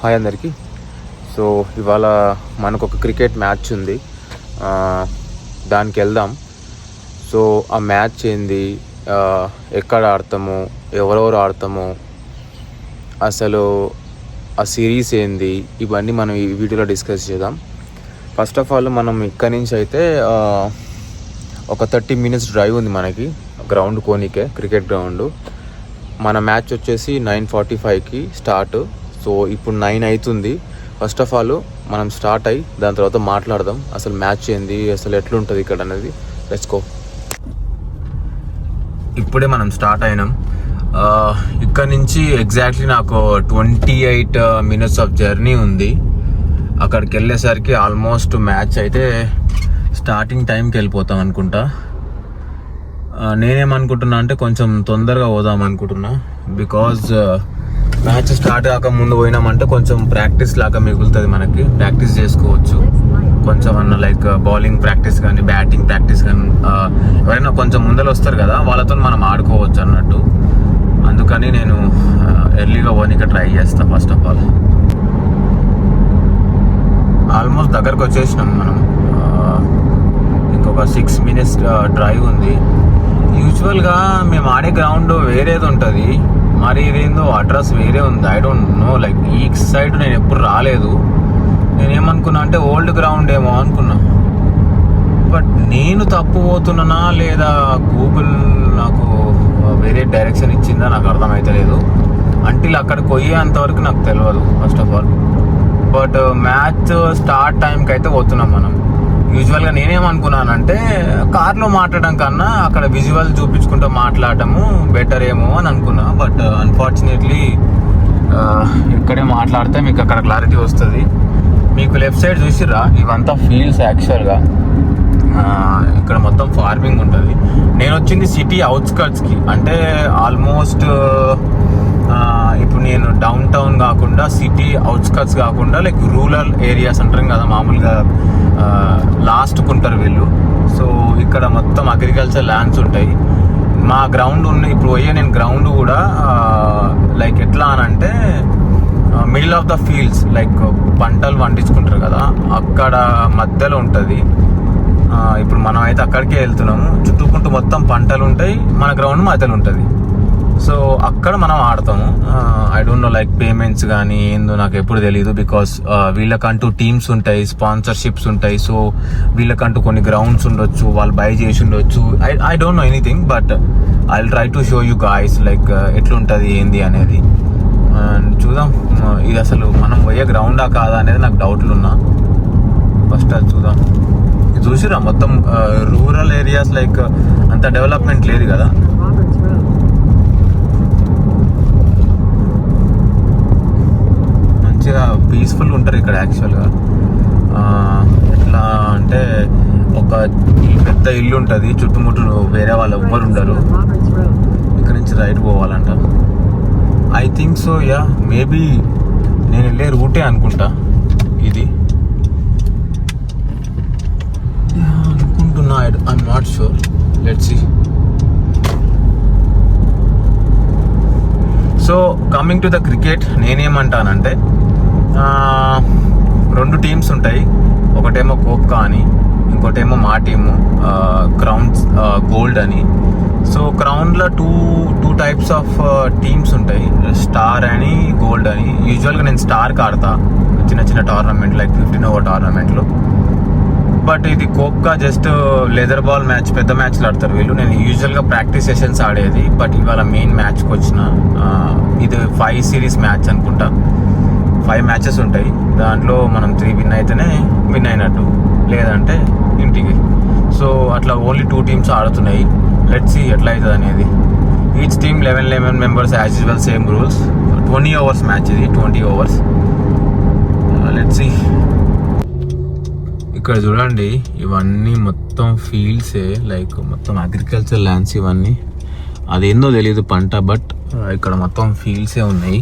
Hi అందరికీ. So ఇవాళ మనకు ఒక క్రికెట్ మ్యాచ్ ఉంది, దానికి వెళ్దాం. సో ఆ మ్యాచ్ ఏంది, ఎక్కడ ఆడతాము, ఎవరెవరు ఆడతాము, అసలు ఆ సిరీస్ ఏంది, ఇవన్నీ మనం ఈ వీడియోలో డిస్కస్ చేద్దాం. ఫస్ట్ ఆఫ్ ఆల్ మనం ఇక్కడి నుంచి అయితే ఒక 30 minutes డ్రైవ్ ఉంది మనకి గ్రౌండ్ కోనికే, క్రికెట్ గ్రౌండ్. మన మ్యాచ్ వచ్చేసి 9:45కి స్టార్ట్. సో ఇప్పుడు 9 అవుతుంది. ఫస్ట్ ఆఫ్ ఆల్ మనం స్టార్ట్ అయ్యి దాని తర్వాత మాట్లాడదాం అసలు మ్యాచ్ ఏంది, అసలు ఎట్లుంటుంది ఇక్కడ అనేది. Let's go. ఇప్పుడే మనం స్టార్ట్ అయినాం. ఇక్కడ నుంచి ఎగ్జాక్ట్లీ నాకు 28 minutes ఆఫ్ జర్నీ ఉంది. అక్కడికి వెళ్ళేసరికి ఆల్మోస్ట్ మ్యాచ్ అయితే స్టార్టింగ్ టైంకి వెళ్ళిపోతాం అనుకుంటా. నేనేమనుకుంటున్నా అంటే కొంచెం తొందరగా పోదాం అనుకుంటున్నా, బికాజ్ మ్యాచ్ స్టార్ట్ కాక ముందు పోయినామంటే కొంచెం ప్రాక్టీస్ లాగా మిగులుతుంది, మనకి ప్రాక్టీస్ చేసుకోవచ్చు కొంచెం అన్న, లైక్ బౌలింగ్ ప్రాక్టీస్ కానీ బ్యాటింగ్ ప్రాక్టీస్ కానీ. ఎవరైనా కొంచెం ముందర వస్తారు కదా, వాళ్ళతో మనం ఆడుకోవచ్చు అన్నట్టు. అందుకని నేను ఎర్లీగా పోనీకి ట్రై చేస్తాను. ఫస్ట్ ఆఫ్ ఆల్ ఆల్మోస్ట్ దగ్గరకు వచ్చేసినాం మనం. ఇంకొక 6 minutes డ్రైవ్ ఉంది. యూజువల్గా మేము ఆడే గ్రౌండ్ వేరేది ఉంటుంది, మరి ఇదేందో అడ్రస్ వేరే ఉంది. ఐ డోంట్ నో, లైక్ ఈ సైడ్ నేను ఎప్పుడు రాలేదు. నేనేమనుకున్నా అంటే ఓల్డ్ గ్రౌండ్ ఏమో అనుకున్నా, బట్ నేను తప్పు పోతున్నానా లేదా గూగుల్ నాకు వేరే డైరెక్షన్ ఇచ్చిందా నాకు అర్థమవుతలేదు. అంటిల్ అక్కడికి పోయేంతవరకు నాకు తెలియదు first of all. But match start టైంకి అయితే పోతున్నాం మనం. యూజువల్గా నేనేమనుకున్నానంటే కార్లో మాట్లాడడం కన్నా అక్కడ విజువల్ చూపించుకుంటూ మాట్లాడటము బెటర్ ఏమో అని అనుకున్నా. బట్ అన్ఫార్చునేట్లీ ఇక్కడే మాట్లాడితే మీకు అక్కడ క్లారిటీ వస్తుంది. మీకు లెఫ్ట్ సైడ్ చూసిర్రా, ఇవంతా ఫీల్డ్స్. యాక్చువల్గా ఇక్కడ మొత్తం ఫార్మింగ్ ఉంటుంది. నేను వచ్చింది సిటీ అవుట్స్కర్ట్స్కి, అంటే ఆల్మోస్ట్ ఇప్పుడు నేను డౌన్ టౌన్ కాకుండా సిటీ అవుట్స్కర్ట్స్ కాకుండా లైక్ రూరల్ ఏరియాస్ అంటారు కదా మామూలుగా, లాస్ట్కు ఉంటారు వీళ్ళు. సో ఇక్కడ మొత్తం అగ్రికల్చర్ ల్యాండ్స్ ఉంటాయి. మా గ్రౌండ్ ఉన్న ఇప్పుడు పోయే నేను గ్రౌండ్ కూడా లైక్ ఎట్లా అని అంటే middle of the fields, like పంటలు పండించుకుంటారు కదా అక్కడ మధ్యలో ఉంటుంది. ఇప్పుడు మనం అయితే అక్కడికే వెళ్తున్నాము. చుట్టుకుంటూ మొత్తం పంటలు ఉంటాయి, మన గ్రౌండ్ మధ్యలో ఉంటుంది. సో అక్కడ మనం ఆడతాము. I don't know like payments కానీ ఏందో నాకు ఎప్పుడు తెలియదు, బికాస్ వీళ్ళకంటూ టీమ్స్ ఉంటాయి, స్పాన్సర్షిప్స్ ఉంటాయి. సో వీళ్ళకంటూ కొన్ని గ్రౌండ్స్ ఉండొచ్చు, వాళ్ళు బై చేసి ఉండొచ్చు. I don't know anything, but I will try to show you guys like ఎట్లుంటుంది ఏంది అనేది. చూద్దాం ఇది అసలు మనం పోయే గ్రౌండా కాదా అనేది నాకు డౌట్లు ఉన్నా. ఫస్ట్ అది చూద్దాం. ఇది చూసిరా మొత్తం రూరల్ ఏరియాస్, లైక్ అంత డెవలప్మెంట్ లేదు కదా. మంచిగా పీస్ఫుల్గా ఉంటారు ఇక్కడ. యాక్చువల్గా ఎట్లా అంటే ఒక పెద్ద ఇల్లు ఉంటుంది, చుట్టుముట్టు వేరే వాళ్ళు ఎవ్వరు ఉండరు. ఇక్కడ నుంచి రైట్ పోవాలంట. I think so, yeah maybe నేను వెళ్ళే రూటే అనుకుంటా ఇది అనుకుంటున్నా. I'm not sure, let's see. So coming to the cricket, నేనేమంటానంటే 2 టీమ్స్ ఉంటాయి. ఒకటేమో కోక్కా అని, ఇంకోటేమో మా టీము క్రౌన్ గోల్డ్ అని. సో క్రౌన్లో టూ టైప్స్ ఆఫ్ టీమ్స్ ఉంటాయి, స్టార్ అని గోల్డ్ అని. యూజువల్గా నేను స్టార్కి ఆడతా చిన్న టోర్నమెంట్, లైక్ 15 over టోర్నమెంట్లు. బట్ ఇది కోక్కా జస్ట్ లెదర్ బాల్ మ్యాచ్, పెద్ద మ్యాచ్లు ఆడతారు వీళ్ళు. నేను యూజువల్గా ప్రాక్టీస్ సెషన్స్ ఆడేది, బట్ ఇవాళ మెయిన్ మ్యాచ్కి వచ్చిన. ఇది 5 series మ్యాచ్ అనుకుంటా. 5 matches ఉంటాయి, దాంట్లో మనం 3 win అయితేనే విన్ అయినట్టు, లేదంటే ఇంటికి. సో అట్లా ఓన్లీ 2 teams ఆడుతున్నాయి. లెట్స్ సీ ఎట్లా అవుతుంది అనేది. Each team 11 members as usual, same rules. 20 overs match ఇది, 20 overs. Let's see. ఇక్కడ చూడండి, ఇవన్నీ మొత్తం ఫీల్డ్సే, లైక్ మొత్తం అగ్రికల్చర్ ల్యాండ్స్ ఇవన్నీ. అదేందో తెలియదు పంట, బట్ ఇక్కడ మొత్తం ఫీల్డ్సే ఉన్నాయి.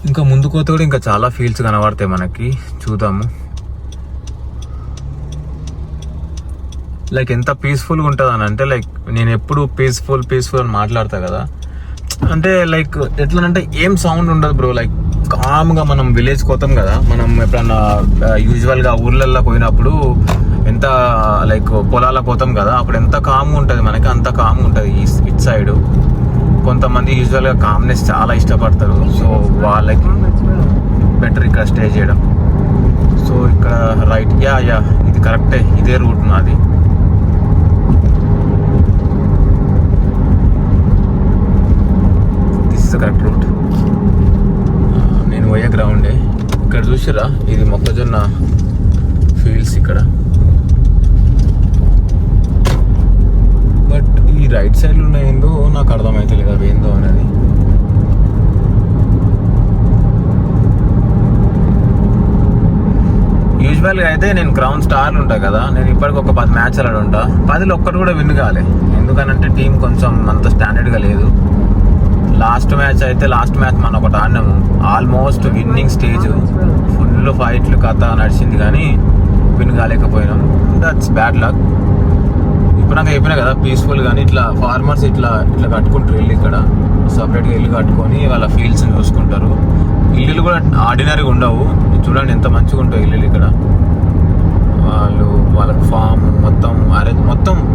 ఇంకా ముందుకు పోతే కూడా ఇంకా చాలా ఫీల్డ్స్ కనబడతాయి మనకి, చూద్దాము. లైక్ ఎంత పీస్ఫుల్గా ఉంటుంది అని అంటే, లైక్ నేను ఎప్పుడు పీస్ఫుల్ అని మాట్లాడతా కదా, అంటే లైక్ ఎట్లా అంటే ఏం సౌండ్ ఉండదు బ్రో. లైక్ కామ్గా మనం విలేజ్కి పోతాం కదా, మనం ఎప్పుడన్నా యూజువల్గా ఊర్లల్లో పోయినప్పుడు ఎంత లైక్ పొలాలకు పోతాం కదా, అప్పుడు ఎంత కామ్గా ఉంటుంది మనకి, అంత కామ్గా ఉంటుంది ఇట్ సైడ్. కొంతమంది యూజువల్గా కామ్నెస్ చాలా ఇష్టపడతారు, సో వాళ్ళకి బెటర్ ఇక్కడ స్టే చేయడం. సో ఇక్కడ రైట్, యా ఇది కరెక్టే, ఇదే రూట్ నాది. This is the correct route. నేను పోయే గ్రౌండే. ఇక్కడ చూసిరా, ఇది మొక్కజొన్న ఫీల్డ్స్ ఇక్కడ. బట్ ఈ రైట్ సైడ్లో ఉన్న ఏందో నాకు అర్థమవుతలేదు అవి ఏందో అనేది. యూజువల్గా అయితే నేను గ్రౌండ్ స్టార్లు ఉంటా కదా, నేను ఇప్పటికి ఒక 10 మ్యాచ్లు ఆడి ఉంటా. 10లో ఒక్కటి కూడా విన్ కాలే. ఎందుకనంటే టీం కొంచెం అంత స్టాండర్డ్గా లేదు. లాస్ట్ మ్యాచ్ మనం ఒకటి ఆడినాము, ఆల్మోస్ట్ విన్నింగ్ స్టేజ్, ఫుల్ ఫైట్లు కథ నడిచింది కానీ విన్ కాలేకపోయినాం. That's bad luck. ఇప్పుడు నాకు చెప్పినా కదా పీస్ఫుల్. కానీ ఇట్లా ఫార్మర్స్ ఇట్లా కట్టుకుంటారు ఇల్లు, ఇక్కడ సపరేట్గా ఇల్లు కట్టుకొని వాళ్ళ ఫీల్డ్స్ని చూసుకుంటారు. ఇల్లులు కూడా ఆర్డినరీగా ఉండవు. చూడండి ఎంత మంచిగా ఉంటాయి ఇల్లులు ఇక్కడ. వాళ్ళకి ఫామ్ మొత్తం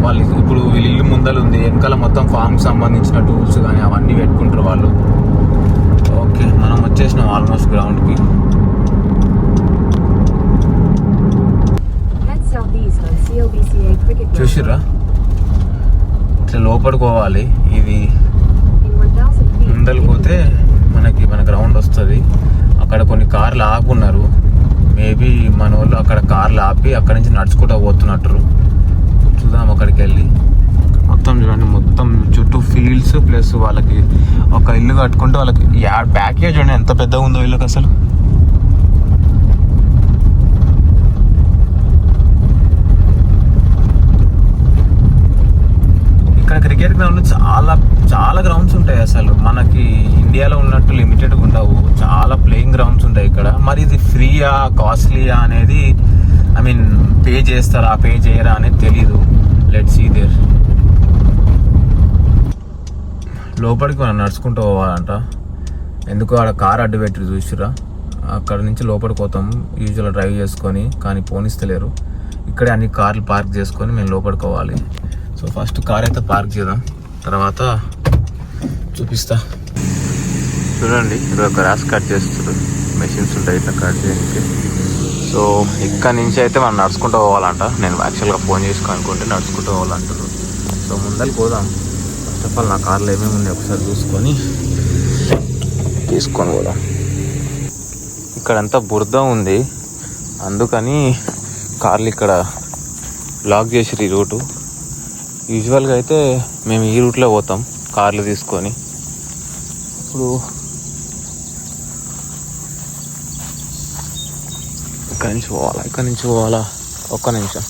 వాళ్ళు ఇప్పుడు వీళ్ళ ఇల్లు ముందలు ఉంది, వెనకాల మొత్తం ఫామ్కి సంబంధించిన టూల్స్ కానీ అవన్నీ పెట్టుకుంటారు వాళ్ళు. ఓకే, మనం వచ్చేసినాం ఆల్మోస్ట్ గ్రౌండ్కి. చూసిర్రా, ఇట్లా లోపలికి పోవాలి. ఇది ముందలు పోతే మన గ్రౌండ్ వస్తుంది. అక్కడ కొన్ని కార్లు ఆపున్నారు. మేబీ మన వాళ్ళు అక్కడ కార్లు ఆపి అక్కడి నుంచి నడుచుకుంటూ పోతున్నట్టు. చూద్దాం అక్కడికి వెళ్ళి. మొత్తం చూడండి, మొత్తం చుట్టూ ఫీల్డ్స్ ప్లస్ వాళ్ళకి ఒక ఇల్లు కట్టుకుంటే వాళ్ళకి ప్యాకేజ్ చూడండి ఎంత పెద్దగా ఉందో ఇల్లుకి అసలు. ఇక్కడ క్రికెట్ గ్రౌండ్ చాలా గ్రౌండ్స్ ఉంటాయి అసలు. మనకి ఇండియాలో ఉన్నట్టు లిమిటెడ్గా ఉండవు, చాలా ప్లేయింగ్ గ్రౌండ్స్ ఉంటాయి ఇక్కడ. మరి ఇది ఫ్రీయా కాస్ట్లీయా అనేది, ఐ మీన్ పే చేస్తారా పే చేయరా అనేది తెలీదు. Let's see there. లోపలికి మనం నడుచుకుంటూ పోవాలంట. ఎందుకు ఆడ కార్ అడ్డు పెట్టి చూసిరా, అక్కడ నుంచి లోపలికి పోతాం యూజువల్గా డ్రైవ్ చేసుకొని, కానీ పోనిస్తలేరు. ఇక్కడే అన్ని కార్లు పార్క్ చేసుకొని మేము లోపలికి పోవాలి. సో ఫస్ట్ కార్ అయితే పార్క్ చేద్దాం, తర్వాత చూపిస్తా. చూడండి, ఇక్కడ గ్రాస్ కట్ చేస్తారు, మెషిన్స్ ఉంటాయి ఇట్లా కట్ చేయడానికి. సో ఇక్కడ నుంచి అయితే మనం నడుచుకుంటూ పోవాలంట. నేను యాక్చువల్గా ఫోన్ చేసుకుని అనుకుంటే నడుచుకుంటూ పోవాలంటారు. సో ముందరికి పోదాం. ఫస్ట్ ఆఫ్ ఆల్ నా కార్లో ఏమేమి ఉన్నాయి ఒకసారి చూసుకొని తీసుకొని పోదాం. ఇక్కడంతా బురద ఉంది, అందుకని కార్లు ఇక్కడ బ్లాక్ చేసిరు ఈ రూటు. యూజువల్గా అయితే మేము ఈ రూట్లో పోతాం కార్లు తీసుకొని. ఇప్పుడు ఇక్కడి నుంచి పోవాలా ఒక్క నిమిషం.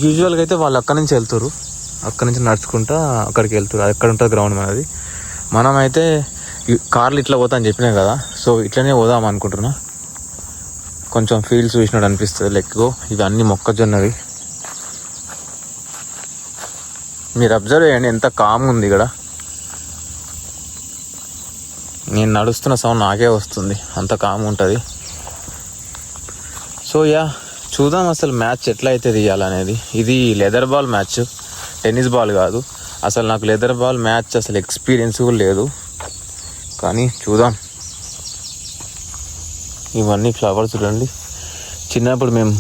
యూజువల్గా అయితే వాళ్ళు అక్కడి నుంచి వెళ్తారు, అక్కడి నుంచి నడుచుకుంటా అక్కడికి వెళ్తారు. ఎక్కడ ఉంటుంది గ్రౌండ్ మనది. మనమైతే కార్లు ఇట్లా పోతా అని చెప్పినా కదా, సో ఇట్లనే పోదాం అనుకుంటున్నా. కొంచెం ఫీల్డ్స్ చూసినట్టు అనిపిస్తుంది. లెక్కో ఇవన్నీ మొక్కజొన్నవి. మీరు అబ్జర్వ్ చేయండి ఎంత కామ్ ఉంది ఇక్కడ. నేను నడుస్తున్న సౌండ్ నాకే వస్తుంది, అంత కామ్ ఉంటుంది. సో చూద్దాం అసలు మ్యాచ్ ఎట్లా అయితే తీయాలనేది. ఇది leather ball match, tennis ball కాదు. అసలు నాకు లెదర్ బాల్ మ్యాచ్ అసలు ఎక్స్పీరియన్స్ కూడా లేదు, కానీ చూద్దాం. ఇవన్నీ ఫ్లవర్స్ చూడండి. చిన్నప్పుడు మేము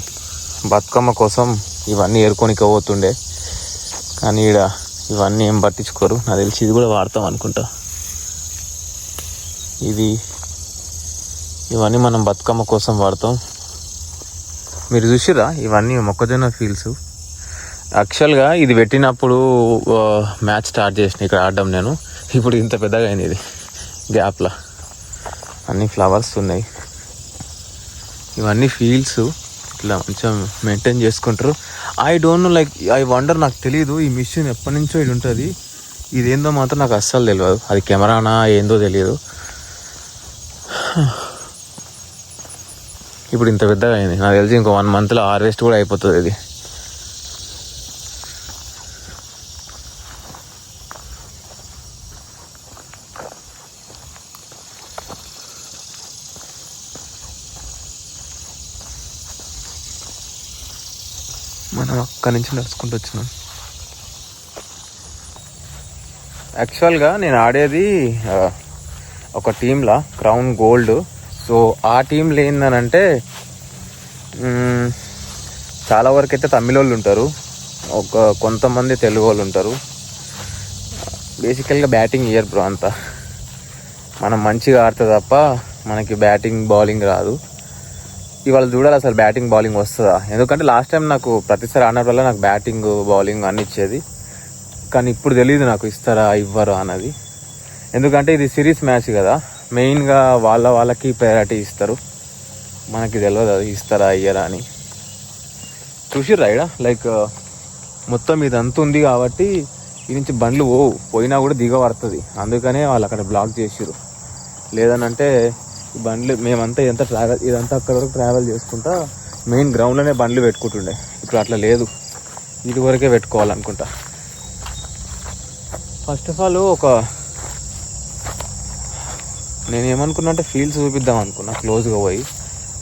బతుకమ్మ కోసం ఇవన్నీ ఏరుకోనికి పోతుండే, కానీ ఈడ ఇవన్నీ ఏం పట్టించుకోరు. నాకు తెలిసి ఇది కూడా వాడతాం అనుకుంటా. ఇవన్నీ మనం బతుకమ్మ కోసం వాడతాం. మీరు చూసిరా, ఇవన్నీ మొక్కజొన్న ఫీల్డ్స్. యాక్చువల్గా ఇది పెట్టినప్పుడు మ్యాచ్ స్టార్ట్ చేసిన ఇక్కడ ఆడడం నేను. ఇప్పుడు ఇంత పెద్దగా అయింది ఇది గ్యాప్లో. అన్ని ఫ్లవర్స్ ఉన్నాయి. ఇవన్నీ ఫీల్డ్స్ ఇట్లా కొంచెం మెయింటైన్ చేసుకుంటారు. I don't know, like I wonder, నాకు తెలియదు ఈ మిషన్ ఎప్పటి నుంచో ఇది ఉంటుంది. ఇదేందో మాత్రం నాకు అస్సలు తెలియదు. అది కెమెరానా ఏందో తెలియదు. ఇప్పుడు ఇంత పెద్దగా అయింది. నాకు తెలిసి ఇంకో 1 monthలో హార్వెస్ట్ కూడా అయిపోతుంది ఇది. మనం అక్కడి నుంచి నడుచుకుంటూ వచ్చినాం. యాక్చువల్గా నేను ఆడేది ఒక టీంలా క్రౌన్ గోల్డ్. సో ఆ టీంలో ఏందనంటే చాలా వరకు అయితే తమిళ వాళ్ళు ఉంటారు, కొంతమంది తెలుగు వాళ్ళు ఉంటారు. బేసికల్గా బ్యాటింగ్ ఇయర్ బ్రో అంతా. మనం మంచిగా ఆడితే తప్ప మనకి బ్యాటింగ్ బౌలింగ్ రాదు. ఇవాళ చూడాలి అసలు బ్యాటింగ్ బౌలింగ్ వస్తుందా. ఎందుకంటే లాస్ట్ టైం నాకు ప్రతిసారి ఆడినప్పుడు వల్ల నాకు బ్యాటింగ్ బౌలింగ్ అన్ని ఇచ్చేది. కానీ ఇప్పుడు తెలియదు నాకు ఇస్తారా ఇవ్వరా అన్నది. ఎందుకంటే ఇది సిరీస్ మ్యాచ్ కదా, మెయిన్గా వాళ్ళకి ప్రయారిటీ ఇస్తారు. మనకి తెలియదు అది ఇస్తారా ఇయ్యరా అని. చూసిర్రా ఇక్కడ లైక్ మొత్తం ఇదంతా ఉంది కాబట్టి ఈ నుంచి బండ్లు పోయినా కూడా దిగబడుతుంది. అందుకనే వాళ్ళు అక్కడ బ్లాక్ చేసిర్రు. లేదనంటే ఈ బండ్లు మేమంతా ఇదంతా అక్కడ వరకు ట్రావెల్ చేసుకుంటా మెయిన్ గ్రౌండ్లోనే బండ్లు పెట్టుకుంటుండే. ఇప్పుడు అట్లా లేదు, ఇది వరకే పెట్టుకోవాలనుకుంటా. ఫస్ట్ ఆఫ్ ఆల్ నేను ఏమనుకున్నా అంటే ఫీల్డ్స్ చూపిద్దాం అనుకున్నా క్లోజ్గా పోయి.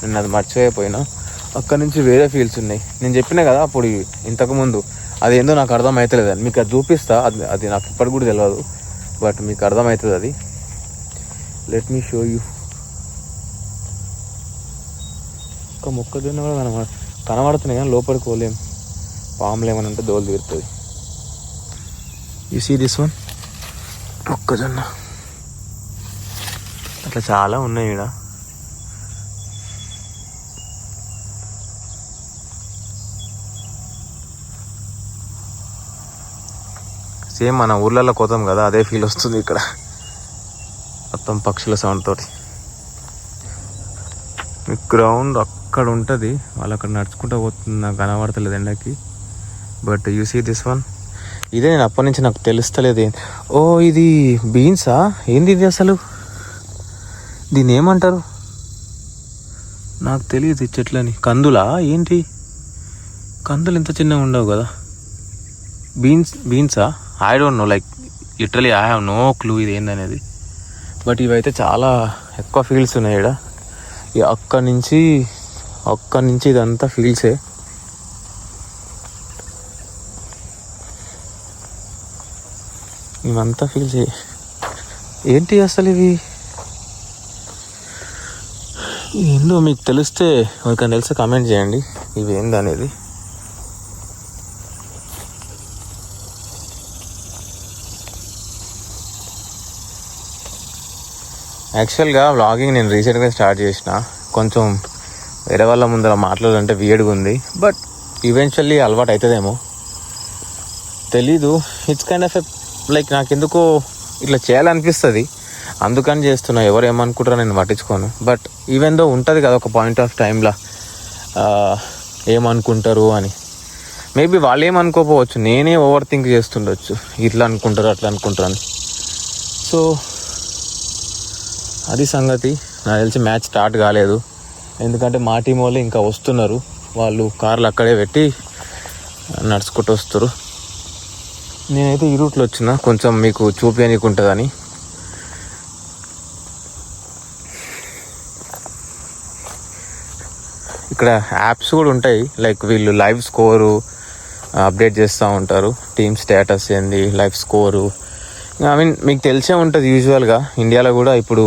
నేను అది మర్చిపోయినా. అక్కడ నుంచి వేరే ఫీల్డ్స్ ఉన్నాయి. నేను చెప్పినా కదా అప్పుడు ఇంతకుముందు, అదేందో నాకు అర్థమవుతలేదు అని. మీకు అది చూపిస్తా, అది నాకు ఇప్పటికి కూడా తెలియదు, బట్ మీకు అర్థమవుతుంది అది. Let me show you. ఒక మొక్కజొన్న కూడా కనబడుతున్నాయి కానీ లోపలికి పోలేం. పాములు ఏమైనా ఉంటే దోలు తీరుతుంది. యూ సీ దిస్ వన్, మొక్కజొన్న. అట్లా చాలా ఉన్నాయి ఇక్కడ. సేమ్ మన ఊర్లలో కోతాం కదా అదే ఫీల్ వస్తుంది ఇక్కడ, మొత్తం పక్షుల సౌండ్ తోటి. గ్రౌండ్ అక్కడ ఉంటుంది, వాళ్ళు అక్కడ నడుచుకుంటూ పోతుంది. నాకు కనబడతలేదు ఎండకి. But you see this one. ఇదే నేను అప్పటి నుంచి నాకు తెలుస్తలేదు. ఓ ఇది బీన్సా ఏంది ఇది అసలు? దీన్ని ఏమంటారు నాకు తెలియదు. ఈ చెట్లని కందులా ఏంటి? కందులు ఇంత చిన్నగా ఉండవు కదా. బీన్సా? I don't know, like literally I have no clue ఇది ఏందనేది. బట్ ఇవైతే చాలా ఎక్కువ ఫీల్డ్స్ ఉన్నాయి ఇక్కడ. అక్కడి నుంచి ఇదంతా ఫీల్డ్సే. ఇవంతా ఫీల్డ్సే. ఏంటి అసలు ఇవి? ఏందో మీకు తెలిస్తే ఎవరికైనా తెలిస్తే కామెంట్ చేయండి ఇవి ఏందనేది. యాక్చువల్గా వ్లాగింగ్ నేను రీసెంట్గా స్టార్ట్ చేసిన. కొంచెం వేరే వాళ్ళ ముందర మాట్లాడాలంటే వియర్డ్గా ఉంది, బట్ ఈవెన్చువల్లీ అలవాటు అవుతుందేమో తెలీదు. ఇట్స్ కైండ్ ఆఫ్ లైక్ నాకు ఎందుకో ఇట్లా చేయాలనిపిస్తుంది, అందుకని చేస్తున్నా. ఎవరు ఏమనుకుంటారో నేను పట్టించుకోను. బట్ ఈవెన్ దో ఉంటుంది కదా ఒక పాయింట్ ఆఫ్ టైంలో ఏమనుకుంటారు అని. మేబీ వాళ్ళు ఏమనుకోకపోవచ్చు, నేనే ఓవర్ థింక్ చేస్తుండొచ్చు, ఇట్లా అనుకుంటారు అట్లా అనుకుంటారు అని. సో అది సంగతి. నాకు తెలిసి మ్యాచ్ స్టార్ట్ కాలేదు, ఎందుకంటే మా టీం వాళ్ళు ఇంకా వస్తున్నారు. వాళ్ళు కార్లు అక్కడే పెట్టి నడుచుకుంటూ వస్తారు. నేనైతే ఈ రూట్లో వచ్చిన, కొంచెం మీకు చూపించనీకి ఉంటుందని. ఇక్కడ యాప్స్ కూడా ఉంటాయి, లైక్ వీళ్ళు లైవ్ స్కోరు అప్డేట్ చేస్తూ ఉంటారు. టీమ్ స్టేటస్ ఏంది, లైవ్ స్కోరు. ఐ మీన్ మీకు తెలిసే ఉంటుంది యూజువల్గా ఇండియాలో కూడా ఇప్పుడు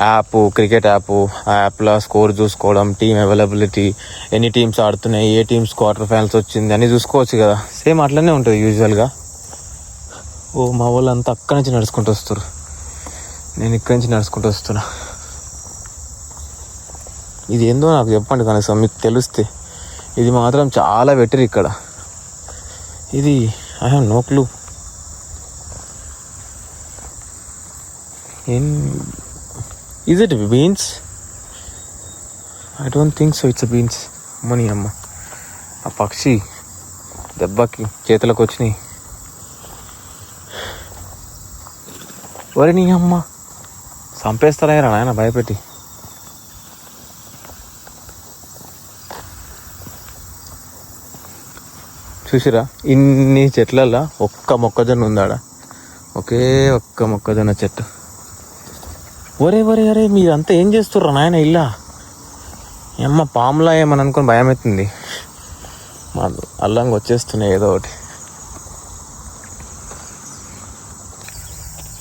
యాప్, క్రికెట్ యాప్, ఆ యాప్లో స్కోర్ చూసుకోవడం, టీమ్ అవైలబిలిటీ, ఎన్ని టీమ్స్ ఆడుతున్నాయి, ఏ టీమ్స్ క్వార్టర్ ఫైనల్స్ వచ్చింది అని చూసుకోవచ్చు కదా. సేమ్ అట్లనే ఉంటుంది యూజువల్గా. మా వాళ్ళు అంతా అక్కడి నుంచి నడుచుకుంటూ వస్తారు, నేను ఇక్కడి నుంచి నడుచుకుంటూ వస్తున్నా. ఇది ఏందో నాకు చెప్పండి కనీసం మీకు తెలిస్తే. ఇది మాత్రం చాలా బెటర్ ఇక్కడ. ఇది I have no clue. Is it beans? I don't think so. It's a beans. Money అమ్మ, ఆ పక్షి దెబ్బకి చేతులకు వచ్చినాయి. వరి నీ అమ్మ చంపేస్తారా నాయన భయపెట్టి. చూసిరా ఇన్ని చెట్లల్లో ఒక్క మొక్కజొన్న ఉందాడ, ఒకే ఒక్క మొక్కజొన్న చెట్టు. ఒరే మీరంతా ఏం చేస్తుర్రా నాయన? ఇల్లా అమ్మ పాములా ఏమని అనుకొని భయం అవుతుంది. అల్లంగా వచ్చేస్తున్నాయి ఏదో ఒకటి.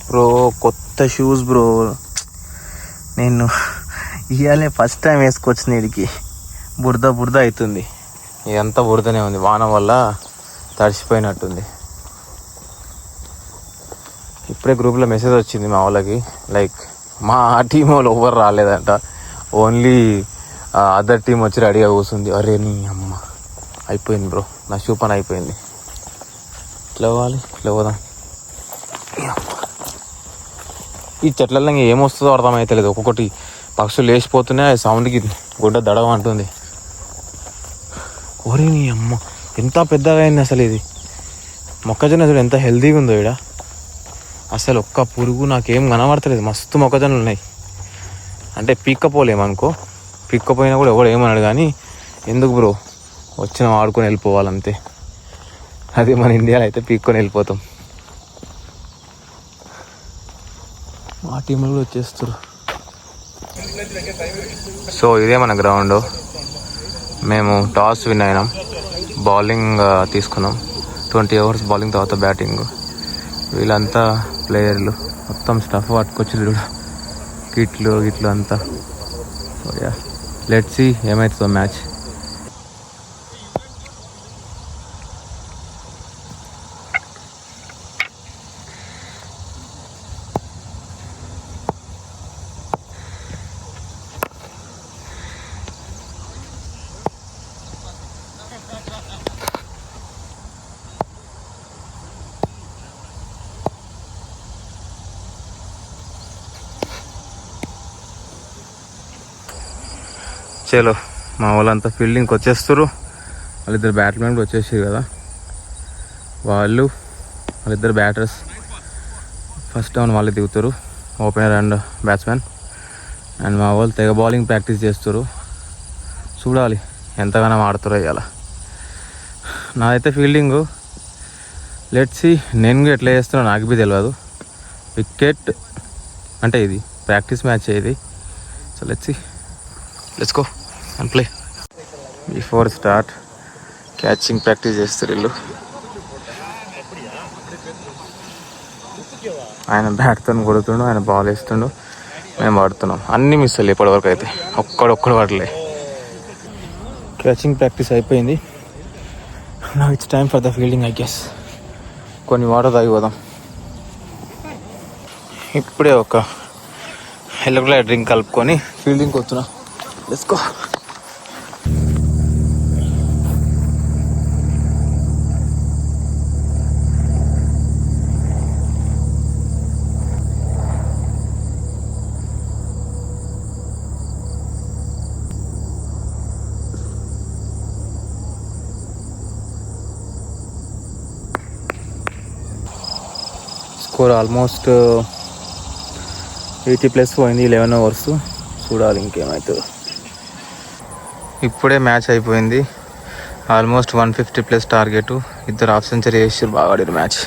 బ్రో కొత్త షూస్ బ్రో, నేను ఇవాళే ఫస్ట్ టైం వేసుకొచ్చిన వీడికి. బురద అవుతుంది, ఇదంతా బురదనే ఉంది, వాన వల్ల తడిసిపోయినట్టుంది. ఇప్పుడే గ్రూప్లో మెసేజ్ వచ్చింది మా వాళ్ళకి, లైక్ మా టీం వాళ్ళు ఎవరు రాలేదంట, ఓన్లీ అదర్ టీం వచ్చి రెడీగా కూర్చుంది. అరే నీ అమ్మ అయిపోయింది బ్రో, నా షూ పని అయిపోయింది. ఇట్లా పోవాలి, ఇట్లా పోదాం. ఈ చెట్లలో ఏమొస్తుందో అర్థమవుతలేదు, ఒక్కొక్కటి పక్షులు లేచిపోతున్నాయి, సౌండ్కి గుడ్డ దడవంటుంది. ఓరే నీ అమ్మ ఎంత పెద్దగా అయింది అసలు. ఇది మొక్కజొన్న చూడు ఎంత హెల్తీగా ఉందో ఇక్కడ. అసలు ఒక్క పురుగు నాకేం కనబడతలేదు, మస్తు మొక్కజొన్నలు ఉన్నాయి. అంటే పీక్కపోలేమనుకో, పీక్కపోయినా కూడా ఎవడు ఏమన్నాడు, కానీ ఎందుకు బ్రో వచ్చిన ఆడుకొని వెళ్ళిపోవాలంతే. అది మన ఇండియాలో అయితే పీక్కొని వెళ్ళిపోతాం. మా టీంలో కూడా వచ్చేస్తారు. సో ఇదే మన గ్రౌండ్. మేము టాస్ విన్ అయినాం, బౌలింగ్ తీసుకున్నాం. 20 ఓవర్స్ బౌలింగ్, తర్వాత బ్యాటింగ్. వీళ్ళంతా ప్లేయర్లు మొత్తం స్టఫ్ పట్టుకొచ్చి గిట్లు అంతా. సో యా, లెట్స్ సీ ఏమవుతుందో మ్యాచ్. చలో మా వాళ్ళంతా ఫీల్డింగ్కి వచ్చేస్తారు. వాళ్ళిద్దరు బ్యాట్స్మెన్ కూడా వచ్చేసారు కదా, వాళ్ళిద్దరు బ్యాటర్స్. ఫస్ట్ డౌన్ వాళ్ళే దిగుతారు, ఓపెనర్ అండ్ బ్యాట్స్మెన్. అండ్ మా వాళ్ళు తెగ బౌలింగ్ ప్రాక్టీస్ చేస్తారు. చూడాలి ఎంతగానో ఆడుతారో ఇవాళ. నాదైతే ఫీల్డింగు లెట్స్ సీ, నేను కూడా ఎట్లా చేస్తానో నాకు బి తెలియదు. వికెట్ అంటే ఇది ప్రాక్టీస్ మ్యాచ్ ఇది. So let's go and play. Before start catching practice చేస్తారు వీళ్ళు. ఆయన బ్యాట్తో కొడుతుండు, ఆయన బాల్ వేస్తుండు, మేము ఆడుతున్నాం. అన్నీ మిస్ అయ్యి ఇప్పటివరకు అయితే ఒక్కడు పడలే. క్యాచింగ్ ప్రాక్టీస్ అయిపోయింది. Now it's time for the fielding I guess. కొన్ని వాటర్ తాగిపోదాం. ఇప్పుడే ఒక ఎలక్ట్రోలైట్ డ్రింక్ కలుపుకొని ఫీల్డింగ్కి వస్తున్నా. Let's go. స్కోర్ ఆల్మోస్ట్ 80+ పోయింది, 11 ఓవర్స్. చూడాలి ఇంకేమవుతుందో. ఇప్పుడే మ్యాచ్ అయిపోయింది. Almost 150+ target. ఇద్దరు హాఫ్ సెంచరీ వేసి బాగా ఆడారు మ్యాచ్.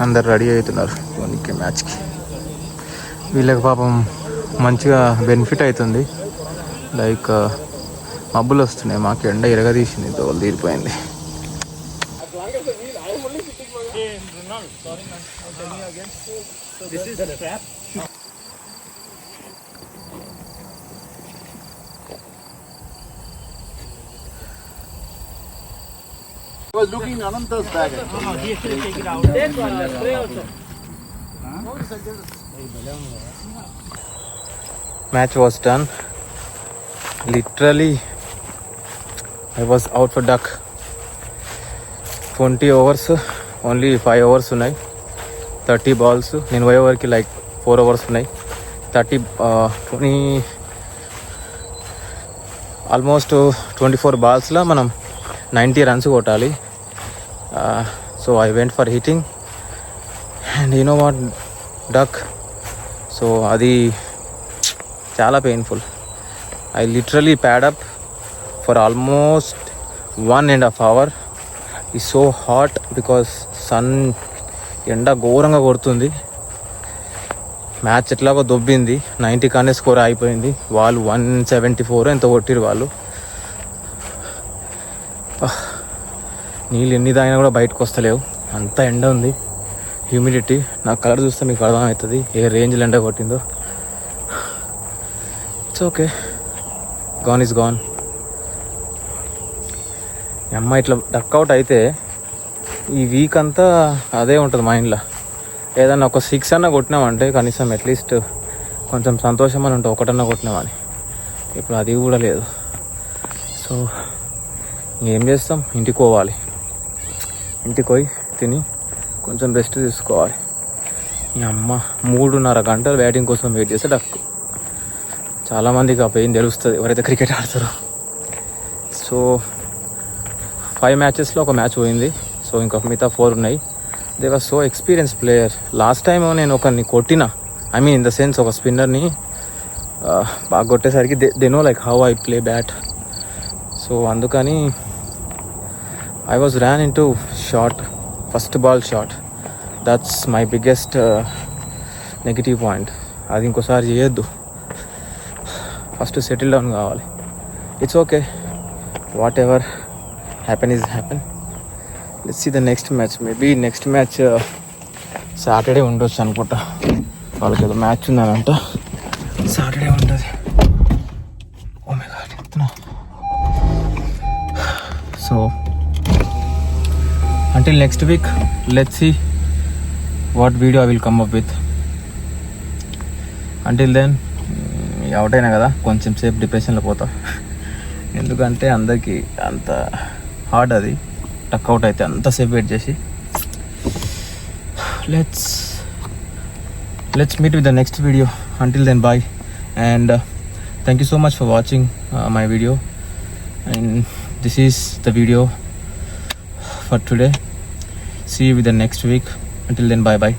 అందరు రెడీ అవుతున్నారు ఇంకే మ్యాచ్కి. వీళ్ళకి పాపం మంచిగా బెనిఫిట్ అవుతుంది. లైక్ మబ్బులు వస్తున్నాయి, మాకు ఎండ ఇరగదీసింది, తోలు తీరిపోయింది. I was looking Ananta's bag. He has to take it out. Take spray also. Match was done. Literally, I was out for duck. 20 overs, only 5 overs ఉన్నాయి. 30 balls. నేను పోయేవరకు like 4 overs ఉన్నాయి. 20 ఆల్మోస్ట్ 24 balls మనం 90 runs కొట్టాలి. So I went for hitting and you know what, duck. So అది చాలా painful. I literally pad up for almost 1.5 hours. Is so hot because sun ఎండ ఘోరంగా కొడుతుంది. మ్యాచ్ ఎట్లాగో దొబ్బింది, 90 కానే స్కోర్ అయిపోయింది. వాళ్ళు 174 ఎంతో కొట్టిరు వాళ్ళు. నీళ్ళు ఎన్ని తాగినా కూడా బయటకు వస్తలేవు, అంత ఎండ ఉంది, హ్యూమిడిటీ. నా కలర్ చూస్తే మీకు అర్థమవుతుంది ఏ రేంజ్లో ఎండ కొట్టిందో. It's okay, gone is gone. ఈ అమ్మాయి ఇట్లా డక్అవుట్ అయితే ఈ వీక్ అంతా అదే ఉంటుంది మైండ్లో. ఏదన్నా ఒక 6 అన్నా కొట్టినామంటే కనీసం అట్లీస్ట్ కొంచెం సంతోషం అని ఉంటుంది, ఒకటన్నా కొట్టినామని. ఇప్పుడు అది కూడా లేదు. సో ఏం చేస్తాం, ఇంటికి పోవాలి. ఇంటికి పోయి తిని కొంచెం రెస్ట్ తీసుకోవాలి. ఈ అమ్మ 3.5 గంటలు బ్యాటింగ్ కోసం వెయిట్ చేస్తే డక్కు. చాలామందికి ఆ పెయిన్ తెలుస్తుంది ఎవరైతే క్రికెట్ ఆడతారో. సో 5 మ్యాచెస్లో ఒక మ్యాచ్ పోయింది. సో ఇంకా మిగతా 4 ఉన్నాయి. They was so experience player. Last time నేను ఒకరిని కొట్టిన, I mean in the sense ఒక స్పిన్నర్ని బాగా కొట్టేసరికి they know like how I play bat. So అందుకని I was ran into short, first ball short. That's my biggest negative point. అది ఇంకోసారి చేయొద్దు, ఫస్ట్ సెటిల్ డౌన్ కావాలి. It's okay, whatever happen is happen. Let's see the next match. Maybe next match Saturday ఉండొచ్చు అనుకుంటా. వాళ్ళకి ఏదో match ఉందనంట, Saturday ఉంటుంది. Oh my God, చెప్తున్నా. So until next week, let's see what video I will come up with. Until then, out అయినా కదా కొంచెం సేపు డిప్రెషన్లో పోతా. ఎందుకంటే అందరికీ అంత హార్డ్ అది, టక్అవుట్ అయితే అంతసేపు వెయిట్ చేసి. let's meet with the next video. Until then, bye, and thank you so much for watching my video. And this is the video for today. See you with the next week. Until then, bye bye.